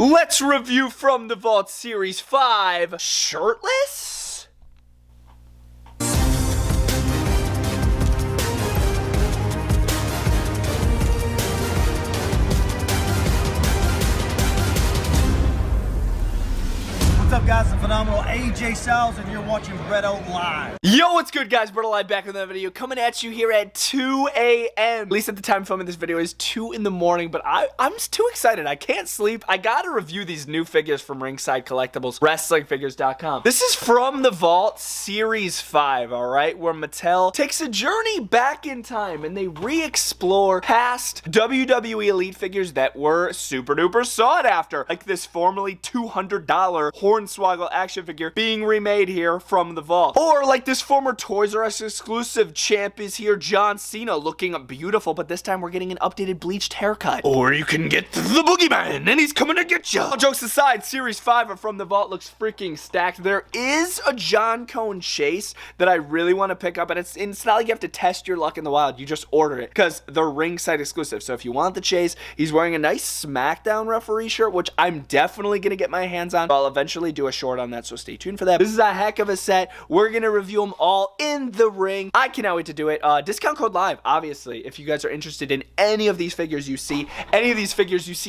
Let's review From the Vault Series 5 shirtless? What's up, guys? The phenomenal AJ Styles, and you're watching Bretto Live. Yo, what's good, guys? Bretto Live back with another video, coming at you here at 2 a.m. At least at the time of filming this video is 2 in the morning, but I'm just too excited. I can't sleep. I gotta review these new figures from Ringside Collectibles, WrestlingFigures.com. This is From the Vault Series 5, alright? Where Mattel takes a journey back in time and they re-explore past WWE Elite figures that were super duper sought after, like this formerly $200 Hornswoggle action figure being remade here from the vault. Or like this former Toys R Us exclusive champ is here, John Cena, looking beautiful, but this time we're getting an updated bleached haircut. Or you can get the Boogeyman, and he's coming to get you. All jokes aside, Series 5 of From the Vault looks freaking stacked. There is a John Conn chase that I really want to pick up, and it's not like you have to test your luck in the wild. You just order it, because they're Ringside exclusive. So if you want the chase, he's wearing a nice SmackDown referee shirt, which I'm definitely going to get my hands on. I'll eventually do a short on that, so stay tuned for that. This is a heck of a set. We're gonna review them all in the ring. I cannot wait to do it. Discount code live, obviously, if you guys are interested in any of these figures you see,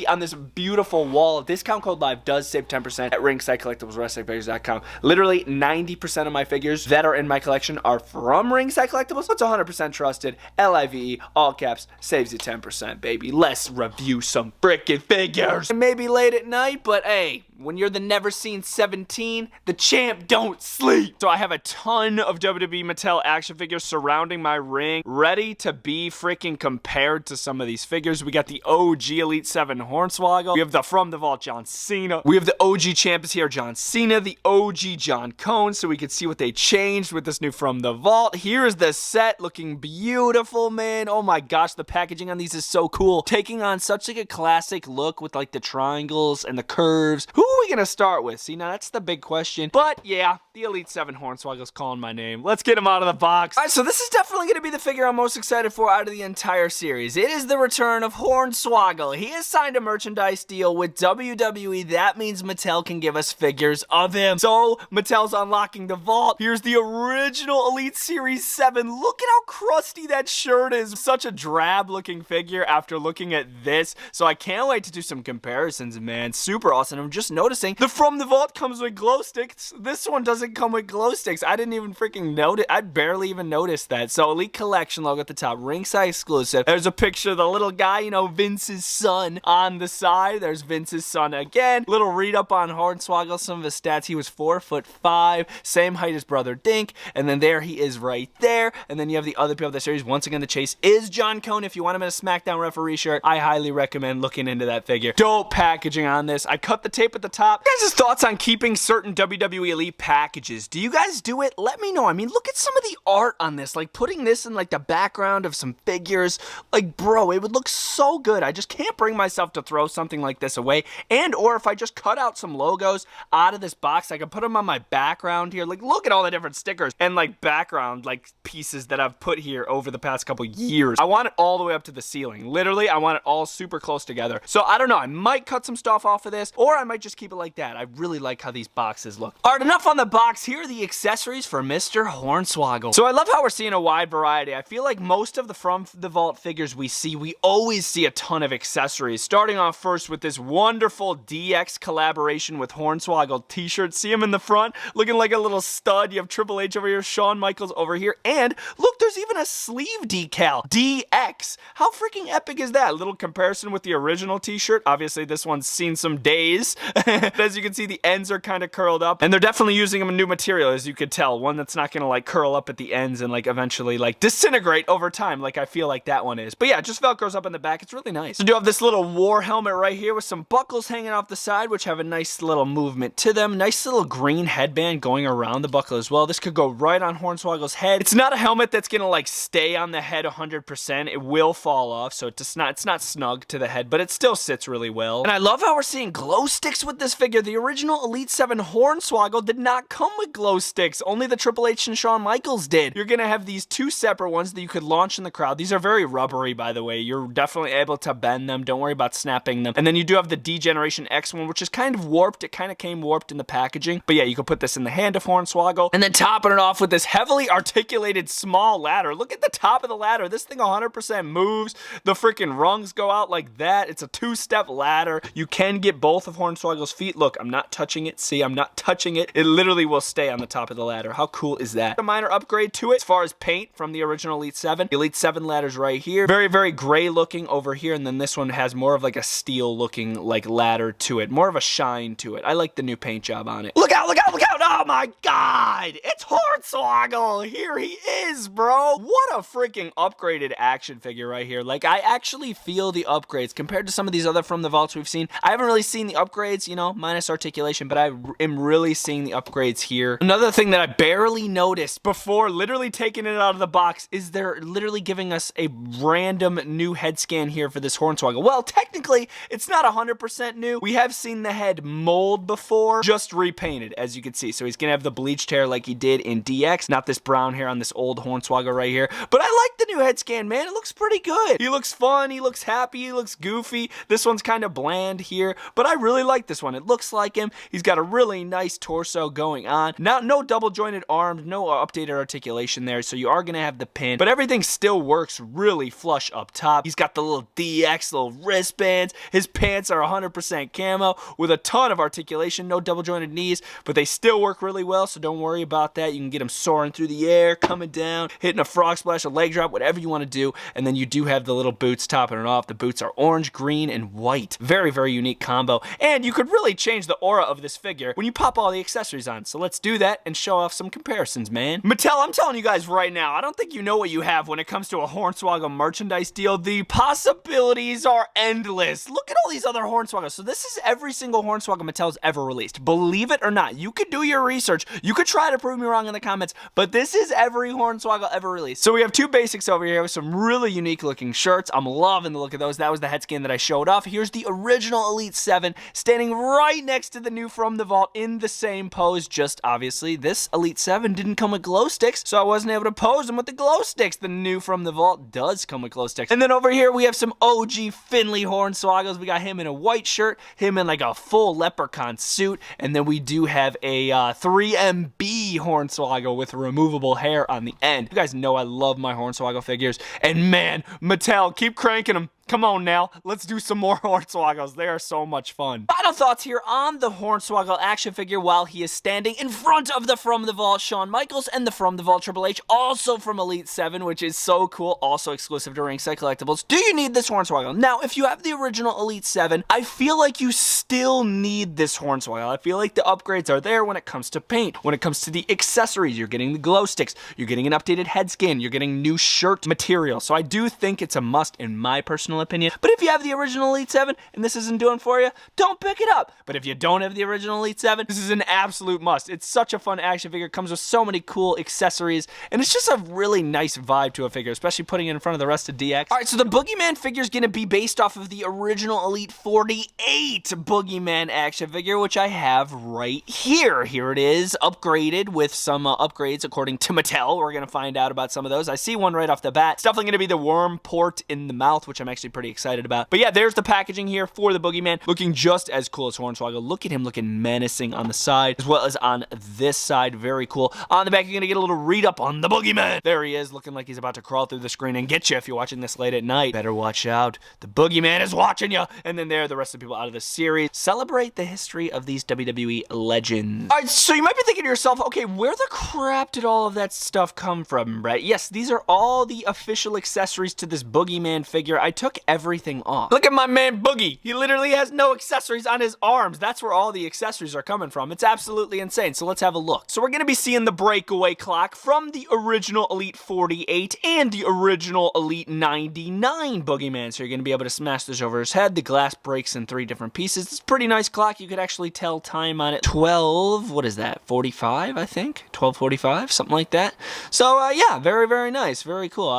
on this beautiful wall. Discount code live does save 10% at Ringside Collectibles, WrestlingFigures.com. Literally 90% of my figures that are in my collection are from Ringside Collectibles. It's 100% trusted. LIVE, all caps, saves you 10%, baby. Let's review some freaking figures. It may be late at night, but hey, when you're the never seen 17, the champ don't sleep. So I have a ton of WWE Mattel action figures surrounding my ring, ready to be freaking compared to some of these figures. We got the OG Elite 7 Hornswoggle. We have the From the Vault John Cena. We have the OG champions here, John Cena, the OG John Conn, so we could see what they changed with this new From the Vault. Here's the set, looking beautiful, man. Oh my gosh, the packaging on these is so cool. Taking on such like a classic look with like the triangles and the curves. Who are we gonna start with? See, now that's the big question. But yeah, the Elite 7 Hornswoggle's calling my name. Let's get him out of the box. All right, so this is definitely gonna be the figure I'm most excited for out of the entire series. It is the return of Hornswoggle. He has signed a merchandise deal with WWE. That means Mattel can give us figures of him. So Mattel's unlocking the vault. Here's the original Elite Series 7. Look at how crusty that shirt is. Such a drab looking figure after looking at this. So I can't wait to do some comparisons, man. Super awesome. I'm just noticing the From the Vault comes with glow sticks. This one doesn't come with glow sticks. I didn't even freaking notice. I barely even noticed that. So Elite Collection logo at the top, Ringside exclusive. There's a picture of the little guy, you know, Vince's son on the side. There's Vince's son again. Little read up on Hornswoggle, some of his stats. He was 4'5", same height as Brother Dink, and then there he is right there. And then you have the other people of the series. Once again, the chase is John Conn. If you want him in a SmackDown referee shirt, I highly recommend looking into that figure. Dope packaging on this. I cut the tape at the top. Guys' thoughts on keeping certain WWE Elite packages? Do you guys do it? Let me know. I mean, look at some of the art on this. Like putting this in like the background of some figures. Like, bro, it would look so good. I just can't bring myself to throw something like this away. And or if I just cut out some logos out of this box, I can put them on my background here. Like, look at all the different stickers and like background like pieces that I've put here over the past couple years. I want it all the way up to the ceiling. Literally, I want it all super close together. So I don't know. I might cut some stuff off of this, or I might just keep it like that. I really like how these boxes look. All right, enough on the box. Here are the accessories for Mr. Hornswoggle. So I love how we're seeing a wide variety. I feel like most of the From the Vault figures we always see a ton of accessories. Starting off first with this wonderful DX collaboration with Hornswoggle t-shirt. See him in the front, looking like a little stud. You have Triple H over here, Shawn Michaels over here, and look, there's even a sleeve decal. DX. How freaking epic is that? A little comparison with the original t-shirt. Obviously, this one's seen some days. As you can see, the ends are kind of curled up, and they're definitely using a new material, as you could tell. One that's not gonna like curl up at the ends and like eventually like disintegrate over time, like I feel like that one is. But yeah, it just velcros up in the back. It's really nice. So you do have this little war helmet right here with some buckles hanging off the side, which have a nice little movement to them. Nice little green headband going around the buckle as well. This could go right on Hornswoggle's head. It's not a helmet that's gonna like stay on the head 100%. It will fall off, so it's not snug to the head, but it still sits really well. And I love how we're seeing glow sticks with with this figure, the original Elite 7 Hornswoggle did not come with glow sticks. Only the Triple H and Shawn Michaels did. You're gonna have these two separate ones that you could launch in the crowd. These are very rubbery, by the way. You're definitely able to bend them. Don't worry about snapping them. And then you do have the D-Generation X one, which is kind of warped. It kind of came warped in the packaging. But yeah, you could put this in the hand of Hornswoggle. And then topping it off with this heavily articulated small ladder. Look at the top of the ladder. This thing 100% moves. The freaking rungs go out like that. It's a two-step ladder. You can get both of Hornswoggle's feet. Look, I'm not touching it. See, I'm not touching it. It literally will stay on the top of the ladder. How cool is that? A minor upgrade to it as far as paint from the original Elite 7. The Elite 7 ladder's right here. Very, very gray looking over here. And then this one has more of like a steel looking like ladder to it. More of a shine to it. I like the new paint job on it. Look out, look out, look out. Oh my God. It's Hornswoggle. Here he is, bro. What a freaking upgraded action figure right here. Like, I actually feel the upgrades compared to some of these other From the Vaults we've seen. I haven't really seen the upgrades, you know, minus articulation, but I am really seeing the upgrades here. Another thing that I barely noticed before literally taking it out of the box is they're literally giving us a random new head scan here for this Hornswoggle. Well, technically, it's not 100% new. We have seen the head mold before, just repainted, as you can see. So he's gonna have the bleached hair like he did in DX, not this brown hair on this old Hornswoggle right here. But I like the new head scan, man. It looks pretty good. He looks fun, he looks happy, he looks goofy. This one's kind of bland here, but I really like this one. It looks like him. He's got a really nice torso going on. Now, no double jointed arms, no updated articulation there, so you are gonna have the pin, but everything still works really flush up top. He's got the little DX, little wristbands. His pants are 100% camo with a ton of articulation, no double jointed knees, but they still work really well, so don't worry about that. You can get him soaring through the air, coming down, hitting a frog splash, a leg drop, whatever you want to do. And then you do have the little boots topping it off. The boots are orange, green, and white. Very, very unique combo. And you could really change the aura of this figure when you pop all the accessories on. So let's do that and show off some comparisons, man. Mattel, I'm telling you guys right now, I don't think you know what you have when it comes to a Hornswoggle merchandise deal. The possibilities are endless. Look at all these other Hornswoggles. So this is every single Hornswoggle Mattel's ever released. Believe it or not, you could do your research. You could try to prove me wrong in the comments, but this is every Hornswoggle ever released. So we have two basics over here with some really unique looking shirts. I'm loving the look of those. That was the head scan that I showed off. Here's the original Elite 7 standing right next to the new From the Vault in the same pose. Just obviously this Elite 7 didn't come with glow sticks, so I wasn't able to pose them with the glow sticks. The new From the Vault does come with glow sticks. And then over here we have some OG Finley Hornswoggles. We got him in a white shirt, him in like a full leprechaun suit, and then we do have a 3MB Hornswoggle with removable hair on the end. You guys know I love my Hornswoggle figures, and man, Mattel, keep cranking them. Come on now, let's do some more Hornswoggles. They are so much fun. Final thoughts here on the Hornswoggle action figure while he is standing in front of the From the Vault Shawn Michaels and the From the Vault Triple H, also from Elite 7, which is so cool, also exclusive to Ringside Collectibles. Do you need this Hornswoggle? Now, if you have the original Elite 7, I feel like you still need this Hornswoggle. I feel like the upgrades are there when it comes to paint, when it comes to the accessories. You're getting the glow sticks, you're getting an updated head scan, you're getting new shirt material. So I do think it's a must in my personal opinion. But if you have the original Elite 7 and this isn't doing for you, don't pick it up. But if you don't have the original Elite 7, this is an absolute must. It's such a fun action figure. It comes with so many cool accessories, and it's just a really nice vibe to a figure, especially putting it in front of the rest of DX. All right, so the Boogeyman figure is going to be based off of the original Elite 48 Boogeyman action figure, which I have right here. Here it is, upgraded with some upgrades according to Mattel. We're going to find out about some of those. I see one right off the bat. It's definitely going to be the worm port in the mouth, which I'm actually pretty excited about. But yeah, there's the packaging here for the Boogeyman, looking just as cool as Hornswoggle. Look at him looking menacing on the side, as well as on this side. Very cool. On the back, you're going to get a little read-up on the Boogeyman. There he is, looking like he's about to crawl through the screen and get you if you're watching this late at night. Better watch out. The Boogeyman is watching you. And then there are the rest of the people out of the series. Celebrate the history of these WWE legends. All right, so you might be thinking to yourself, okay, where the crap did all of that stuff come from, right? Yes, these are all the official accessories to this Boogeyman figure. I took everything off. Look at my man Boogie. He literally has no accessories on his arms. That's where all the accessories are coming from. It's absolutely insane. So let's have a look. So we're going to be seeing the breakaway clock from the original Elite 48 and the original Elite 99 Boogeyman. So you're going to be able to smash this over his head. The glass breaks in 3 different pieces. It's a pretty nice clock. You could actually tell time on it. 12, what is that? 45, I think? 12:45, something like that. So yeah, very, very nice. Very cool.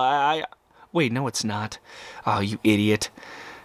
Wait, no, it's not. Oh, you idiot.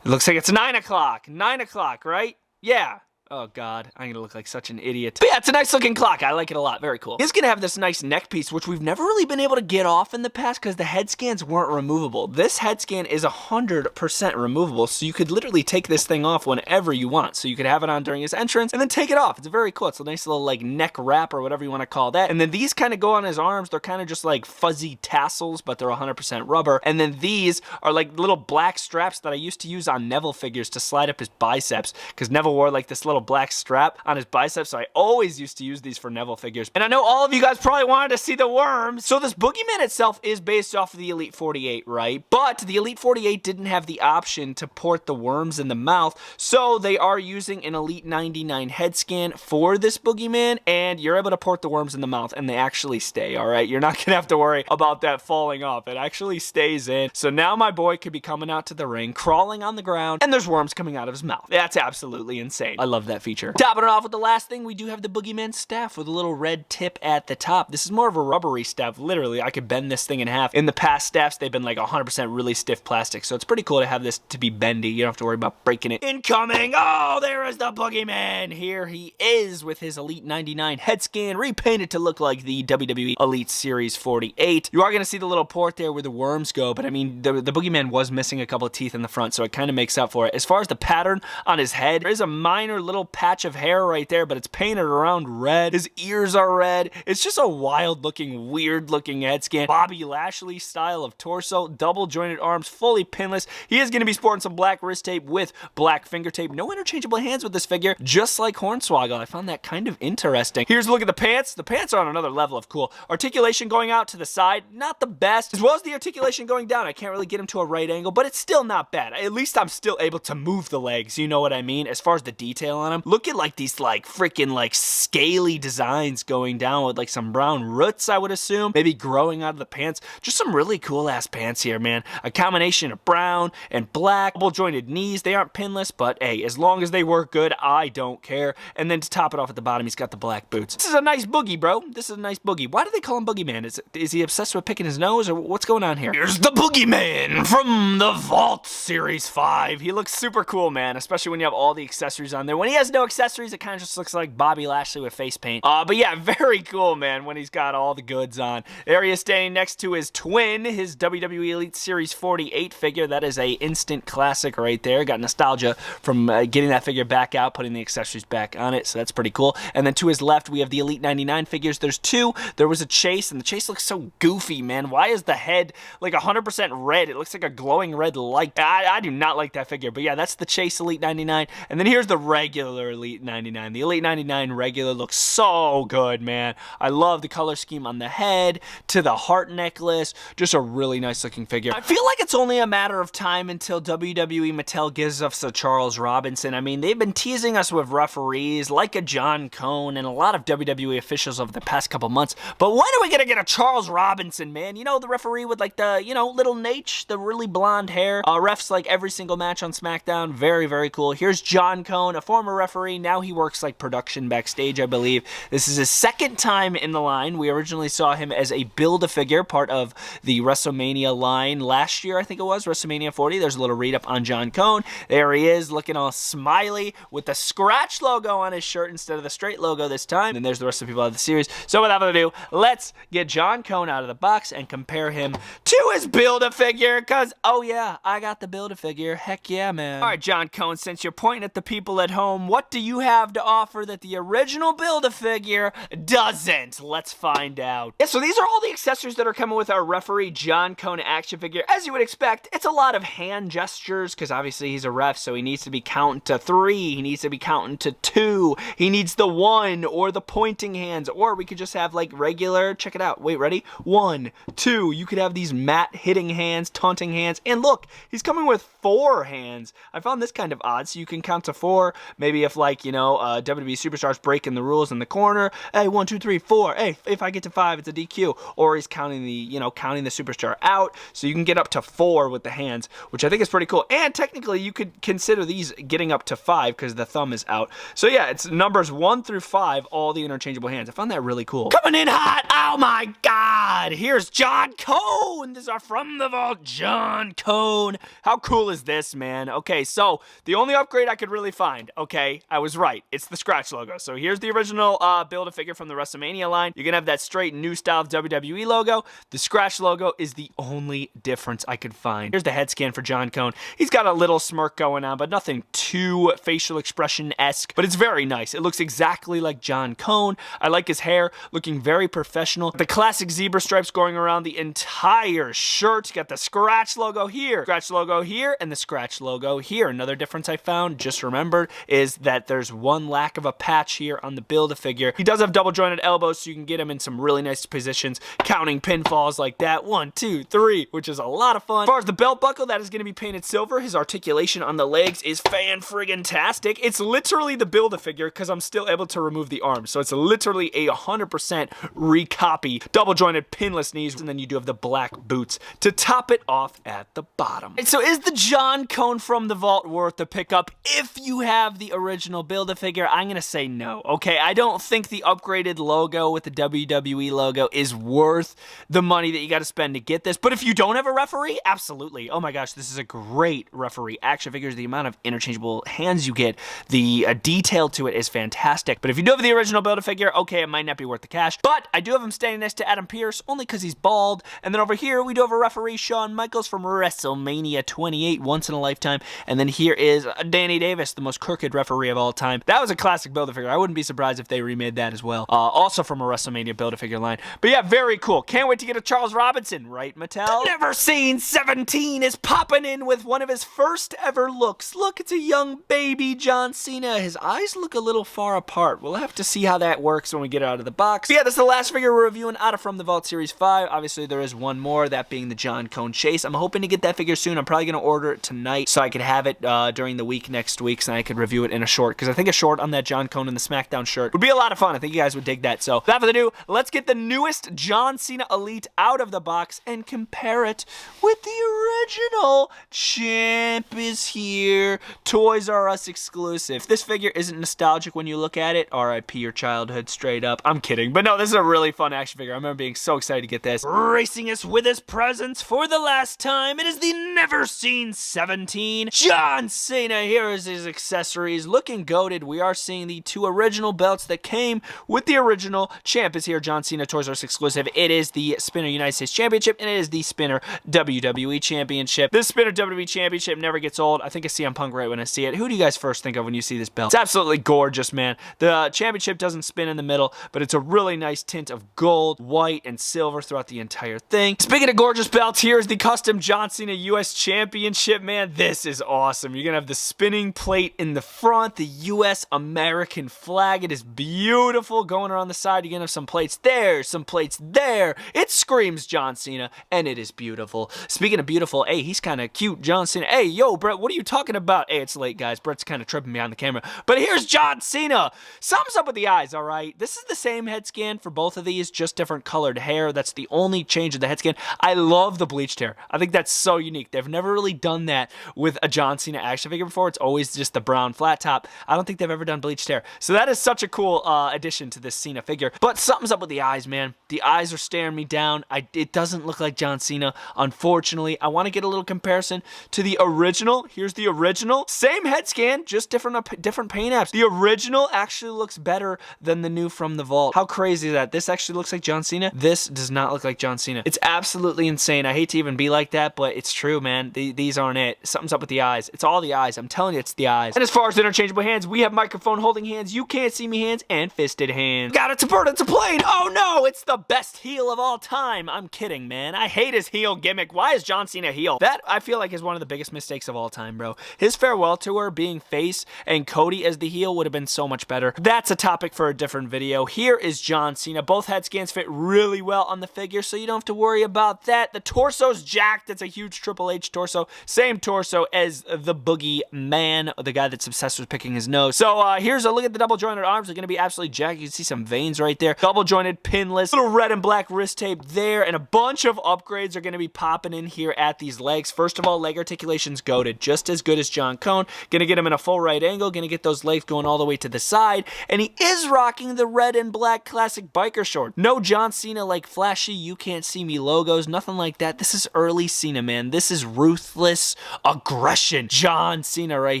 It looks like it's 9 o'clock. 9 o'clock, right? Yeah. Oh, God. I'm going to look like such an idiot. But yeah, it's a nice looking clock. I like it a lot. Very cool. It's going to have this nice neck piece, which we've never really been able to get off in the past because the head scans weren't removable. This head scan is 100% removable, so you could literally take this thing off whenever you want. So you could have it on during his entrance and then take it off. It's very cool. It's a nice little like neck wrap or whatever you want to call that. And then these kind of go on his arms. They're kind of just like fuzzy tassels, but they're 100% rubber. And then these are like little black straps that I used to use on Neville figures to slide up his biceps, because Neville wore like this little black strap on his biceps, so I always used to use these for Neville figures. And I know all of you guys probably wanted to see the worms. So this Boogeyman itself is based off of the Elite 48, right? But the Elite 48 didn't have the option to port the worms in the mouth, so they are using an Elite 99 head scan for this Boogeyman, and you're able to port the worms in the mouth, and they actually stay, all right? You're not gonna have to worry about that falling off. It actually stays in. So now my boy could be coming out to the ring, crawling on the ground, and there's worms coming out of his mouth. That's absolutely insane. I love that feature. Topping it off with the last thing, we do have the Boogeyman staff with a little red tip at the top. This is more of a rubbery staff. Literally, I could bend this thing in half. In the past staffs, they've been like 100% really stiff plastic, so it's pretty cool to have this to be bendy. You don't have to worry about breaking it. Incoming! Oh, there is the Boogeyman! Here he is with his Elite 99 head scan, repainted to look like the WWE Elite Series 48. You are going to see the little port there where the worms go, but I mean, the Boogeyman was missing a couple of teeth in the front, so it kind of makes up for it. As far as the pattern on his head, there is a minor little patch of hair right there, but it's painted around red. His ears are red. It's just a wild looking, weird looking head scan. Bobby Lashley style of torso, double jointed arms, fully pinless. He is going to be sporting some black wrist tape with black finger tape. No interchangeable hands with this figure, just like Hornswoggle. I found that kind of interesting. Here's a look at the pants. The pants are on another level of cool. Articulation going out to the side, not the best. As well as the articulation going down, I can't really get him to a right angle, but it's still not bad. At least I'm still able to move the legs, you know what I mean? As far as the detail on them, look at like these like freaking like scaly designs going down with like some brown roots, I would assume, maybe growing out of the pants. Just some really cool ass pants here, man. A combination of brown and black, double jointed knees. They aren't pinless, but hey, as long as they work good, I don't care. And then to top it off at the bottom, he's got the black boots. This is a nice boogie, bro. This is a nice boogie. Why do they call him Boogeyman? Is he obsessed with picking his nose, or what's going on here? Here's the Boogeyman from the Vault Series 5. He looks super cool, man, especially when you have all the accessories on there. When he has no accessories, it kind of just looks like Bobby Lashley with face paint. But yeah, very cool, man, when he's got all the goods on. There he is standing next to his twin, his WWE Elite Series 48 figure. That is a instant classic right there. Got nostalgia from getting that figure back out, putting the accessories back on it, so that's pretty cool. And then to his left, we have the Elite 99 figures. There's two. There was a Chase, and the Chase looks so goofy, man. Why is the head like 100% red? It looks like a glowing red light. I do not like that figure, but yeah, that's the Chase Elite 99. And then here's the regular Elite 99. The Elite 99 regular looks so good, man. I love the color scheme on the head, to the heart necklace. Just a really nice looking figure. I feel like it's only a matter of time until WWE Mattel gives us a Charles Robinson. I mean, they've been teasing us with referees like a John Conn and a lot of WWE officials over the past couple months. But when are we gonna get a Charles Robinson, man? You know, the referee with like the, you know, little Nate, the really blonde hair. Refs like every single match on SmackDown. Very, very cool. Here's John Conn, a former referee. Now he works like production backstage, I believe. This is his second time in the line. We originally saw him as a Build-A-Figure, part of the WrestleMania line last year, I think it was, WrestleMania 40. There's a little read-up on John Conn. There he is, looking all smiley with the scratch logo on his shirt instead of the straight logo this time. And there's the rest of the people out of the series. So without further ado, let's get John Conn out of the box and compare him to his Build-A-Figure, because, oh yeah, I got the Build-A-Figure. Heck yeah, man. All right, John Conn, since you're pointing at the people at home, what do you have to offer that the original Build-A-Figure doesn't? Let's find out. Yeah, so these are all the accessories that are coming with our referee John Conn action figure. As you would expect, it's a lot of hand gestures, because obviously he's a ref, so he needs to be counting to 3, he needs to be counting to 2, he needs the 1 or the pointing hands, or we could just have like regular, check it out, wait, ready? 1, 2, you could have these mat hitting hands, taunting hands, and look, he's coming with 4 hands. I found this kind of odd, so you can count to 4, maybe if like, you know, WWE Superstar's breaking the rules in the corner, hey, 1, 2, 3, 4, hey, if I get to 5, it's a DQ, or he's counting the, you know, counting the Superstar out, so you can get up to 4 with the hands, which I think is pretty cool, and technically you could consider these getting up to 5, because the thumb is out. So yeah, it's numbers 1 through 5, all the interchangeable hands. I found that really cool. Coming in hot, oh my god, here's John Conn. This is our From the Vault John Conn. How cool is this, man? Okay, so the only upgrade I could really find, okay, okay, I was right. It's the scratch logo. So here's the original Build-A-Figure from the WrestleMania line. You're going to have that straight new style WWE logo. The scratch logo is the only difference I could find. Here's the head scan for John Conn. He's got a little smirk going on, but nothing too facial expression-esque, but it's very nice. It looks exactly like John Conn. I like his hair, looking very professional. The classic zebra stripes going around the entire shirt. You got the scratch logo here, scratch logo here, and the scratch logo here. Another difference I found, just remembered, is that there's one lack of a patch here on the Build-A-Figure. He does have double jointed elbows, so you can get him in some really nice positions, counting pinfalls like that. 1, 2, 3, which is a lot of fun. As far as the belt buckle, that is going to be painted silver. His articulation on the legs is fan-friggin-tastic. It's literally the Build-A-Figure because I'm still able to remove the arms. So it's literally a 100% recopy. Double jointed pinless knees, and then you do have the black boots to top it off at the bottom. And so is the John Conn from the vault worth the pickup if you have the original Build-A-Figure? I'm going to say no. Okay, I don't think the upgraded logo with the WWE logo is worth the money that you got to spend to get this. But if you don't have a referee, absolutely. Oh my gosh, this is a great referee. Action figures, the amount of interchangeable hands you get, the detail to it is fantastic. But if you do have the original Build-A-Figure, okay, it might not be worth the cash. But I do have him standing next to Adam Pearce, only because he's bald. And then over here, we do have a referee, Shawn Michaels from WrestleMania 28, once in a lifetime. And then here is Danny Davis, the most crooked referee of all time. That was a classic Build-A-Figure. I wouldn't be surprised if they remade that as well. Also from a WrestleMania Build-A-Figure line. But yeah, very cool. Can't wait to get a Charles Robinson, right, Mattel? The Never Seen 17 is popping in with one of his first ever looks. Look, it's a young baby John Cena. His eyes look a little far apart. We'll have to see how that works when we get it out of the box. But yeah, this is the last figure we're reviewing out of From the Vault Series 5. Obviously, there is one more, that being the John Conn Chase. I'm hoping to get that figure soon. I'm probably going to order it tonight so I could have it during the week next week, so I could review it in a short, because I think a short on that John Conn and the SmackDown shirt would be a lot of fun. I think you guys would dig that. So without further ado, let's get the newest John Cena Elite out of the box and compare it with the original. Champ is here. Toys R Us exclusive. If this figure isn't nostalgic when you look at it, RIP your childhood straight up. I'm kidding. But no, this is a really fun action figure. I remember being so excited to get this. Racing us with his presence for the last time, it is the Never Seen 17. John Cena. Here is his accessories. Looking goated. We are seeing the two original belts that came with the original. Champ is here. John Cena Toys R Us exclusive. It is the Spinner United States Championship, and it is the Spinner WWE Championship. This Spinner WWE Championship never gets old. I think of CM Punk right when I see it. Who do you guys first think of when you see this belt? It's absolutely gorgeous, man. The championship doesn't spin in the middle, but it's a really nice tint of gold, white, and silver throughout the entire thing. Speaking of gorgeous belts, here's the custom John Cena US Championship, man. This is awesome. You're gonna have the spinning plate in the front, the US American flag. It is beautiful. Going around the side, you're gonna have some plates there, some plates there. It screams John Cena, and it is beautiful. Speaking of beautiful, hey, he's kind of cute, John Cena. Hey, yo, Brett, what are you talking about? Hey, it's late, guys. Brett's kind of tripping me on the camera. But here's John Cena. Something's up with the eyes, all right? This is the same head scan for both of these, just different colored hair. That's the only change in the head scan. I love the bleached hair. I think that's so unique. They've never really done that with a John Cena action figure before. It's always just the brown flat top. I don't think they've ever done bleached hair. So that is such a cool addition to this Cena figure. But something's up with the eyes, man. The eyes are staring me down. It doesn't look like John Cena, unfortunately. I want to get a little comparison to the original. Here's the original. Same head scan, just different paint apps. The original actually looks better than the new From the Vault. How crazy is that? This actually looks like John Cena. This does not look like John Cena. It's absolutely insane. I hate to even be like that, but it's true, man. These aren't it. Something's up with the eyes. It's all the eyes. I'm telling you, it's the eyes. And as far as interchangeable hands, we have microphone holding hands, you can't see me hands, and fisted hands. Got it to bird, it's a plane. Oh no, it's the best heel of all time. I'm kidding, man. I hate his heel gimmick. Why is John Cena heel? That, I feel like, is one of the biggest mistakes of all time, bro. His farewell tour being face and Cody as the heel would have been so much better. That's a topic for a different video. Here is John Cena. Both head scans fit really well on the figure, so you don't have to worry about that. The torso's jacked. It's a huge Triple H torso. Same torso as the Boogeyman, the guy that's obsessed with picking his nose. So here's a look at the double jointed arms. They're going to be absolutely jacked. You can see some veins right there. Double jointed pinless. Little red and black wrist tape there, and a bunch of upgrades are going to be popping in here at these legs. First of all, leg articulation's goated. Just as good as John Conn. Going to get him in a full right angle. Going to get those legs going all the way to the side. And he is rocking the red and black classic biker short. No John Cena like flashy, you can't see me logos. Nothing like that. This is early Cena, man. This is ruthless aggression. John Cena right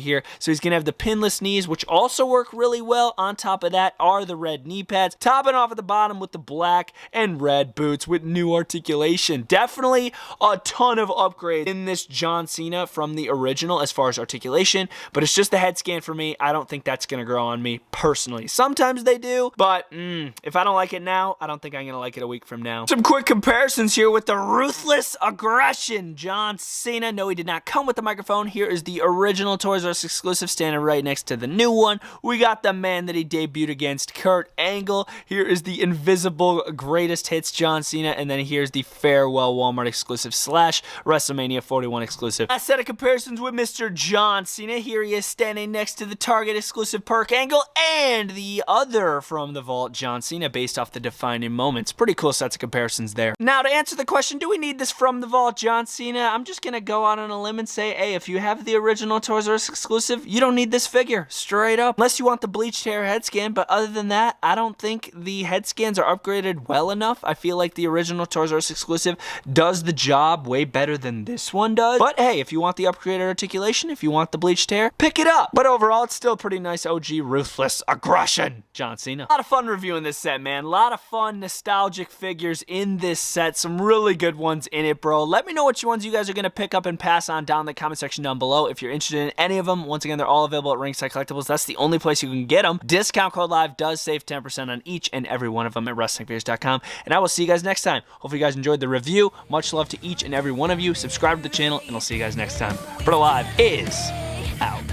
here. So he's going to have the pinless knees, which also work really well. On top of that are the red knee pads, topping off at the bottom with the black and red boots with new articulation. Definitely a ton of upgrades in this John Cena from the original as far as articulation, but it's just the head scan for me. I don't think that's going to grow on me personally. Sometimes they do, but if I don't like it now, I don't think I'm going to like it a week from now. Some quick comparisons here with the Ruthless Aggression John Cena. No, he did not come with the microphone. Here is the original Toys R Us exclusive standing right next to the new one. We got the man that he debuted against, Kurt Angle. Here is the Invisible Greatest Hits John Cena, and then here's the Farewell Walmart exclusive / WrestleMania 41 exclusive. Last set of comparisons with Mr. John Cena. Here he is standing next to the Target exclusive Perk Angle and the other from the Vault John Cena based off the defining moments. Pretty cool sets of comparisons there. Now to answer the question, do we need this from the Vault John Cena? I'm just gonna go out on a limb and say, hey, if you have the original Toys R Us exclusive, you don't need this figure, straight up. Unless you want the bleached hair head scan, but other than that, I don't think the head scans are upgraded well enough. I feel like the original Toys R Us exclusive does the job way better than this one does. But hey, if you want the upgraded articulation, if you want the bleached hair, pick it up. But overall, it's still pretty nice OG Ruthless Aggression John Cena. A lot of fun reviewing this set, man. A lot of fun nostalgic figures in this set. Some really good ones in it, bro. Let me know which ones you guys are going to pick up and pass on down in the comment section down below. If you're interested in any of them, once again, they're all available at Ringside Collectibles. That's the only place you can get them. Discount code LIVE does save 10% on each and every one of them at WrestlingFigures.com. And I will see you guys next time. Hopefully you guys enjoyed the review. Much love to each and every one of you. Subscribe to the channel, and I'll see you guys next time. Bretto Live is out.